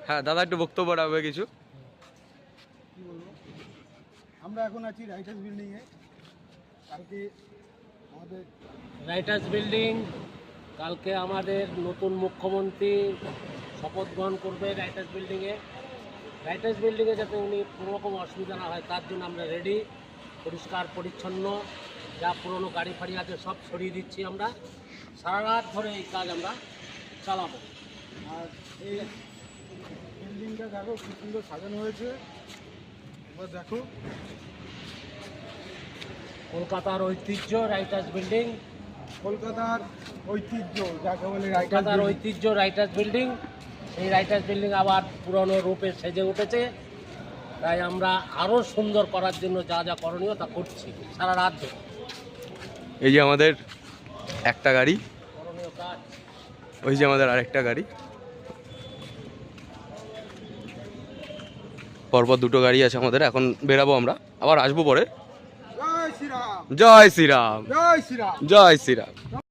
হ্যাঁ দাদা, একটু বক্তব্য রাখবে কিছু? কি বলবো, আমরা এখন আছি রাইটার্স বিল্ডিংয়ে। কালকে আমাদের রাইটার্স বিল্ডিং, কালকে আমাদের নতুন মুখ্যমন্ত্রী শপথ গ্রহণ করবে রাইটার্স বিল্ডিংয়ে। রাইটার্স বিল্ডিংয়ে যাতে উনি কোনো রকম অসুবিধা না হয় তার জন্য আমরা রেডি, পরিষ্কার পরিচ্ছন্ন, যা পুরনো গাড়ি ফাড়ি আছে সব সরিয়ে দিচ্ছি। আমরা সারা রাত ধরে এই কাজ আমরা চালাবো। আর এই বিল্ডিংটা দেখো কি সুন্দর সাজানো হয়েছে, এবার দেখো। কলকাতার ঐতিহ্য রাইটার্স বিল্ডিং, কলকাতার ঐতিহ্য যাকে বলে কলকাতার ঐতিহ্য রাইটার্স বিল্ডিং। এই রাইটার্স বিল্ডিং আবার পুরনো রূপে সেজে উঠেছে, তাই আমরা আরও সুন্দর করার জন্য যা যা করণীয় তা করছি সারা রাত ধরে। এই যে আমাদের একটা গাড়ি, করণীয় কাজ। ওই যে আমাদের আরেকটা গাড়ি, পরপর দুটো গাড়ি আছে আমাদের। এখন বেরাবো আমরা, আবার আসবো পরে। জয় শ্রীরাম, জয় শ্রীরাম, জয় শ্রীরাম। জয় শ্রীরাম।